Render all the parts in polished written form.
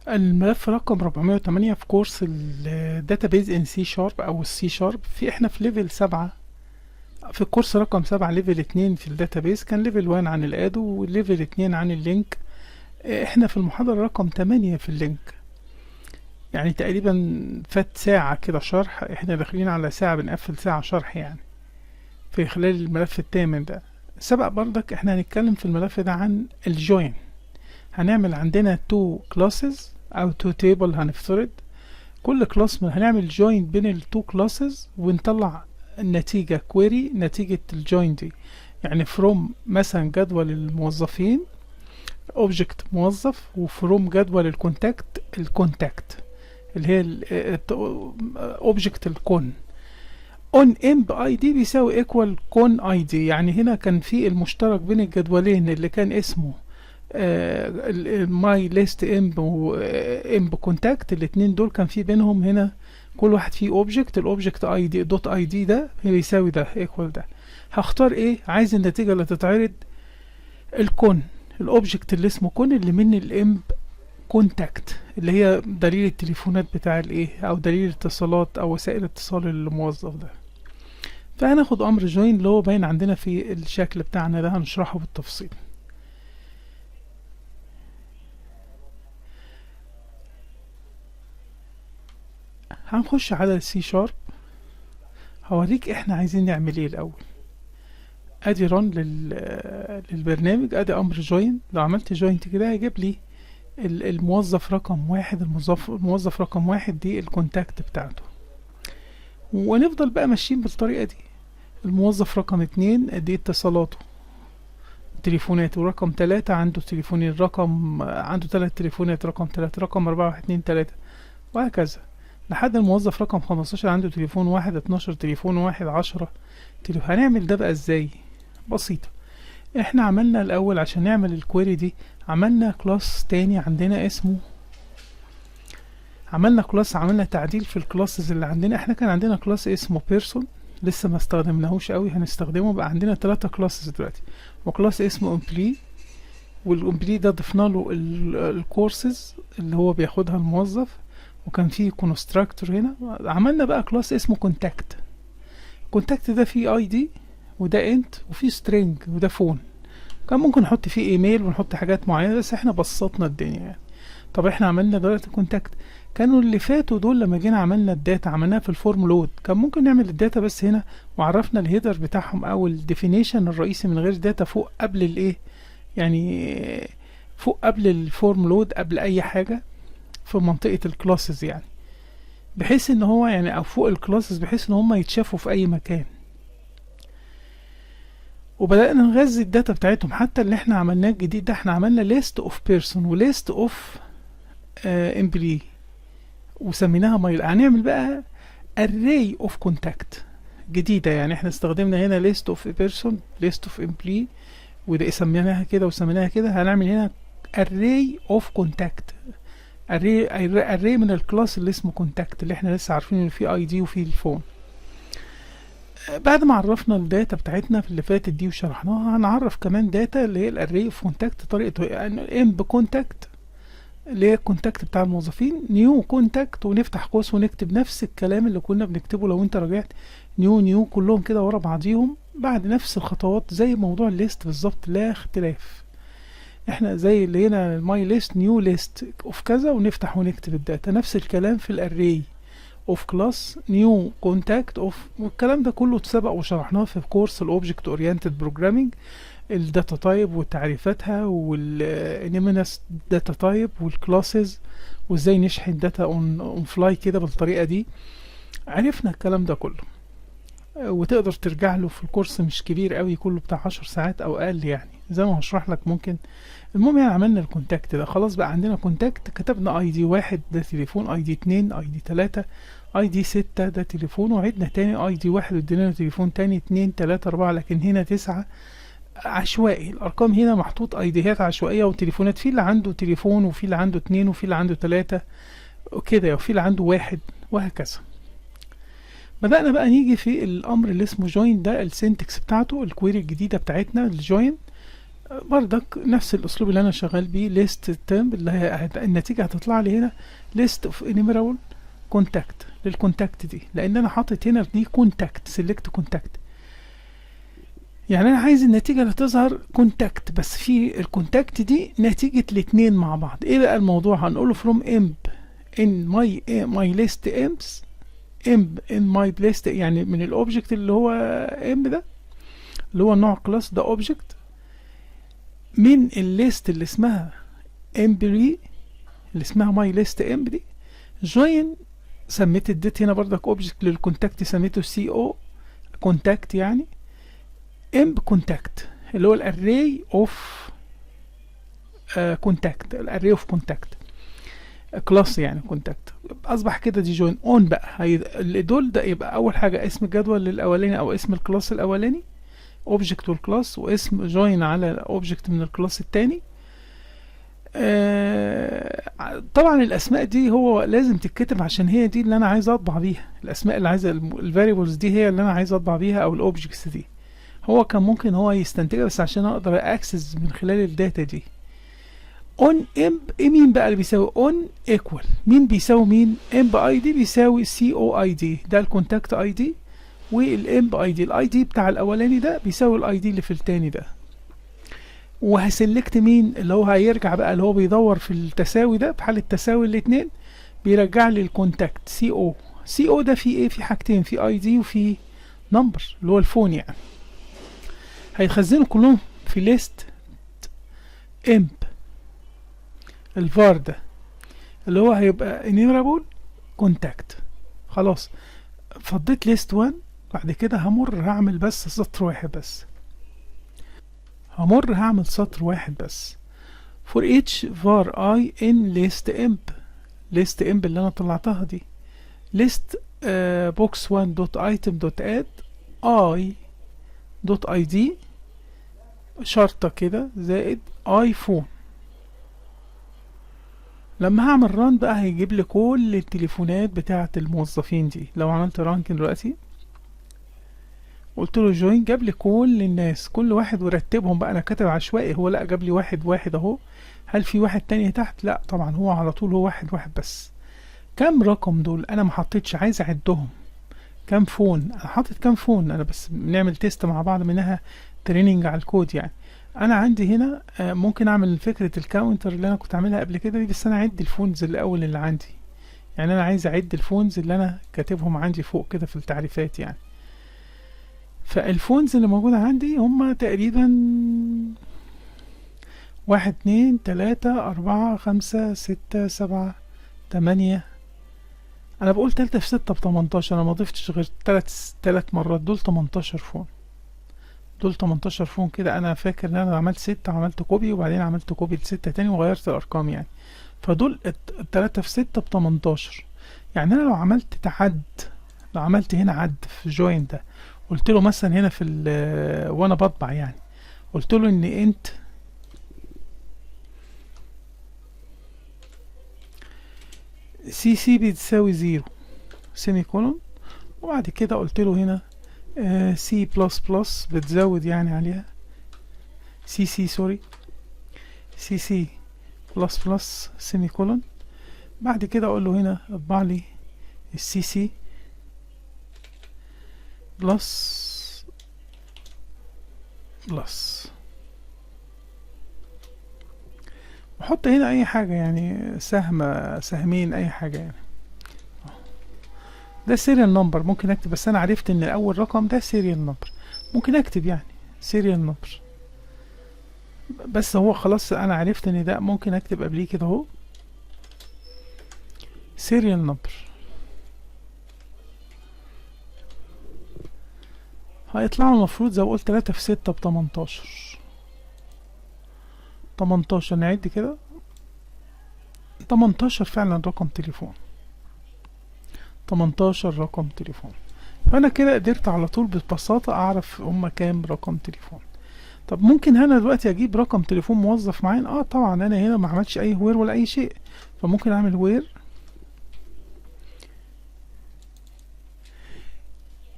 الملف رقم 408 في كورس الداتابيز ان سي شارب او السي شارب. احنا في ليفل 7، في الكورس رقم 7 ليفل 2 في الداتابيز. كان ليفل 1 عن الادو وليفل 2 عن اللينك. احنا في المحاضرة رقم 8 في اللينك، يعني تقريبا فات ساعة كده شرح. احنا داخلين على ساعة، بنقفل ساعة شرح يعني في خلال الملف الثامن ده. سبق برضك احنا هنتكلم في الملف ده عن الجوين. هنعمل عندنا تو كلاسز او تو تيبل. هنفترض كل كلاس هنعمل جوين بين التو كلاسز ونطلع النتيجة كويري نتيجة الجوين دي. يعني فروم مثلا جدول الموظفين اوبجكت موظف، وفروم جدول الكونتاكت اللي هي اوبجكت الكون اون امب اي دي بيساوي ايكوال كون اي دي. يعني هنا كان في المشترك بين الجدولين اللي كان اسمه ماي ليست امب وامب كونتاكت. الاتنين دول كان في بينهم هنا كل واحد فيه اوبجكت. الاوبجكت اي دي دوت اي دي ده بيساوي ده ايكوال ده. هختار ايه؟ عايز النتيجة اللي تتعرض الكون، الاوبجكت اللي اسمه كون اللي من الامب كونتاكت، اللي هي دليل التليفونات بتاع الايه او دليل الاتصالات او وسائل اتصال الموظف ده. فهناخد امر جوين اللي هو باين عندنا في الشكل بتاعنا ده، هنشرحه بالتفصيل. هنخش على السي شارب. هوريك احنا عايزين نعمل ايه الاول. ادي رن للبرنامج، ادي امر جوين. لو عملت جوين كده هيجيب لي الموظف رقم 1. الموظف رقم 1 دي الكونتاكت بتاعته، ونفضل بقى ماشيين بالطريقة دي. الموظف رقم 2 دي اتصالاته تليفوناته. رقم 3 عنده تليفونين، عنده 3 تليفونات، رقم 3 رقم 4 1 2 3 وهكذا لحد الموظف رقم 15 عنده تليفون واحد، 12 تليفون واحد، 10 تليفون. هنعمل ده بقى ازاي؟ بسيطة. احنا عملنا الاول عشان نعمل الكويري دي عملنا كلاس تاني عندنا اسمه عملنا تعديل في الكلاسز اللي عندنا. احنا كان عندنا كلاس اسمه بيرسون لسه ما استخدمناهوش قوي، هنستخدمه. بقى عندنا 3 كلاسز دلوقتي، وكلاس اسمه امبلي، والامبلي ده ضفنا له الكورسز اللي هو بياخدها الموظف، وكان فيه كونستراكتور هنا. عملنا بقى كلاس اسمه كونتاكت ده فيه اي دي وده انت وفيه سترينج وده فون. كان ممكن نحط فيه ايميل ونحط حاجات معينة، بس احنا بسطنا الدنيا يعني. طب احنا عملنا دلوقتي كونتاكت. كانوا اللي فاتوا دول لما جينا عملنا الداتا عملناها في الفورم لود. كان ممكن نعمل الداتا بس هنا وعرفنا الهيدر بتاعهم او الديفينيشن الرئيسي من غير داتا فوق قبل الايه، يعني فوق قبل الفورم لود، قبل اي حاجة في منطقة الكلاسز، يعني بحيث ان هو يعني او فوق الكلاسز بحيث ان هم يتشافوا في اي مكان. وبدأنا نغذي الداتا بتاعتهم. حتى اللي احنا عملناه الجديد ده احنا عملنا list of person و list of employee وسميناها مايل. هنعمل بقى array of contact جديدة. يعني احنا استخدمنا هنا list of person list of employee وده سميناها كده وسميناها كده. هنعمل هنا array of contact array من الكلاس اللي اسمه contact اللي احنا لسه عارفين ان فيه اي دي وفيه الفون. بعد ما عرفنا الداتا بتاعتنا في اللي فاتت دي وشرحناها، هنعرف كمان داتا اللي هي الاري اوف كونتاكت. طريقته يعني ام بكونتاكت اللي هي الكونتاكت بتاع الموظفين، نيو كونتاكت ونفتح قوس ونكتب نفس الكلام اللي كنا بنكتبه لو انت رجعت نيو كلهم كده ورا بعضيهم بعد نفس الخطوات زي موضوع الليست بالظبط، لا اختلاف. احنا زي اللي هنا ماي ليست نيو ليست اوف كذا ونفتح ونكتب الداتا. نفس الكلام في الاري اوف كلاس نيو كونتاكت اوف، والكلام ده كله اتسبق وشرحناه في كورس الاوبجكت اورينتد بروجرامينج، الداتا تايب وتعريفاتها والانيمنس داتا تايب والكلاسز وازاي نشحن داتا اون فلاي كده بالطريقه دي. عرفنا الكلام ده كله وتقدر ترجع له في الكورس، مش كبير قوي، كله بتاع 10 ساعات او اقل يعني زي ما هشرح لك ممكن. المهم يعني عملنا الكونتاكت ده خلاص. بقى عندنا كونتاكت، كتبنا اي دي 1 ده تليفون، اي دي 2 اي دي 3 اي دي 6 ده تليفون، وعدنا تاني اي دي 1 وادينا له تليفون تاني 2 3 4. لكن هنا 9 عشوائي. الارقام هنا محطوط ايديات عشوائيه وتليفونات، في اللي عنده تليفون وفي اللي عنده 2 وفي اللي عنده 3 وكده، وفي اللي عنده 1 وهكذا. بدأنا بقى نيجي في الامر اللي اسمه جوين. ده السنتكس بتاعته الكويري الجديده بتاعتنا الجوين. بردك نفس الاسلوب اللي انا شغال بيه list term اللي هي النتيجة هتطلع لي هنا list of enumerable contact للكونتاكت دي، لان انا حاطط هنا دي contact select contact. يعني انا عايز النتيجة اللي تظهر كونتاكت، بس في الكونتاكت دي نتيجة الاتنين مع بعض. ايه بقى الموضوع؟ هنقوله from emp in my list emps emp in my list، يعني من الاوبجكت اللي هو emp ده اللي هو نوع كلاس ده اوبجكت من الليست اللي اسمها emp اللي اسمها my list emp دي join. سميت اديت هنا برضك اوبجكت للكونتاكت سميته سي او كونتاكت، يعني امب كونتاكت اللي هو الاري اوف كونتاكت، الاري اوف كونتاكت كلاس يعني كونتاكت. اصبح كده دي جوين اون بقى. دول ده يبقى اول حاجه اسم الجدول الاولاني او اسم الكلاس الاولاني اوبجكت والكلاس، واسم جوين على اوبجكت من الكلاس الثاني. طبعا الاسماء دي هو لازم تتكتب عشان هي دي اللي انا عايز اطبع بيها. الاسماء اللي عايزه الفاريبلز دي هي اللي انا عايز اطبع بيها، او الاوبجكتس دي. هو كان ممكن هو يستنتجها بس عشان اقدر اكسس من خلال الداتا دي. اون امب مين بقى اللي بيساوي اون ايكوال مين بيساوي مين؟ امب اي دي بيساوي سي او اي دي، ده الكونتاكت اي دي، والامب اي دي الاي دي بتاع الاولاني ده بيساوي الاي دي اللي في التاني ده. وهسلكت مين اللي هو هيرجع بقى اللي هو بيدور في التساوي ده، في حالة تساوي الاتنين بيرجع لي الكونتاكت سي او. سي او ده فيه ايه؟ في حاجتين، في اي دي وفي نمبر اللي هو الفون يعني. هيتخزنوا كلهم في ليست امب الفار ده اللي هو هيبقى enumerable contact. خلاص فضيت ليست 1. بعد كده هعمل بس سطر واحد بس، هعمل سطر واحد بس for each var I in list emp. list emp اللي انا طلعتها دي list box 1 dot item dot add I dot id شرطة كده زائد ايفون. لما هعمل ران بقى هيجيب لي كل التليفونات بتاعة الموظفين دي. لو عملت ران دلوقتي قلت له جوين جاب لي كل الناس كل واحد ورتبهم بقى. انا كاتب عشوائي، هو لا جاب لي واحد واحد اهو. هل في واحد تاني تحت؟ لا طبعا، هو على طول هو واحد واحد بس. كام رقم دول؟ انا ما حطيتش، عايز اعدهم. كام فون؟ انا حاطط كام فون؟ انا بس بنعمل تيست مع بعض منها تريننج على الكود يعني. انا عندي هنا ممكن اعمل فكرة الكاونتر اللي انا كنت عاملها قبل كده دي، بس انا اعد الفونز الاول اللي عندي. يعني انا عايز اعد الفونز اللي انا كاتبهم عندي فوق كده في التعريفات يعني. فالفونز اللي موجودة عندي هم تقريبا 1 2 3 4 5 6 7 8. انا بقول 3 في 6 ب18، انا ما ضفتش غير 3 مرات. دول 18 فون، دول 18 فون كده. انا فاكر ان انا عملت 6 وعملت كوبي وبعدين عملت كوبي ل6 تاني وغيرت الارقام يعني. فدول 3 في 6 ب18. يعني انا لو عملت لو عملت هنا عد في جوين ده، قلت له مثلا هنا في وانا بطبع يعني، قلت له ان انت سي سي بتساوي 0 سيمي كولون، وبعد كده قلت له هنا سي بلس بلس بتزود يعني عليها سي سي سوري سي سي بلس بلس سيمي كولون. بعد كده اقول له هنا اطبع لي السي سي بلس بلس، وحط هنا اي حاجة يعني سهم سهمين اي حاجة يعني. ده سيريال نمبر ممكن اكتب، بس انا عرفت ان اول رقم ده سيريال نمبر، ممكن اكتب يعني سيريال نمبر. بس هو خلاص انا عرفت ان ده ممكن اكتب قبليه كده اهو سيريال نمبر. هيطلعوا المفروض زي ما قلت 3 في 6 ب18. 18 نعد كده، 18 فعلا رقم تليفون، 18 رقم تليفون. فانا كده قدرت على طول ببساطة اعرف هما كام رقم تليفون. طب ممكن انا دلوقتي اجيب رقم تليفون موظف معين؟ طبعا انا هنا ما عملتش اي وير ولا اي شيء، فممكن اعمل وير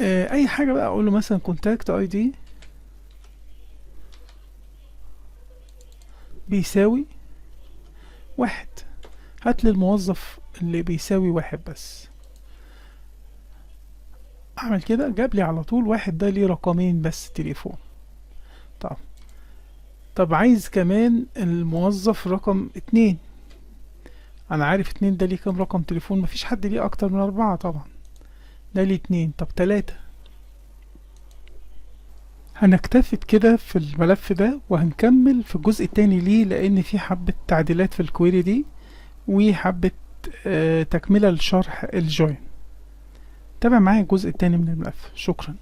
اي حاجة بقى. اقول له مثلا كونتاكت اي دي بيساوي 1. هات لي الموظف اللي بيساوي 1 بس. اعمل كده جاب لي على طول 1 ده ليه رقمين بس تليفون. طب عايز كمان الموظف رقم 2. انا عارف 2 ده ليه كام رقم تليفون؟ مفيش حد ليه اكتر من 4 طبعا. ده ليه 2. طب 3. هنكتفي بكده في الملف ده، وهنكمل في الجزء التاني ليه، لان في حبة تعديلات في الكويري دي وحبة تكملة لشرح الجوين. تابع معايا الجزء التاني من الملف. شكرا.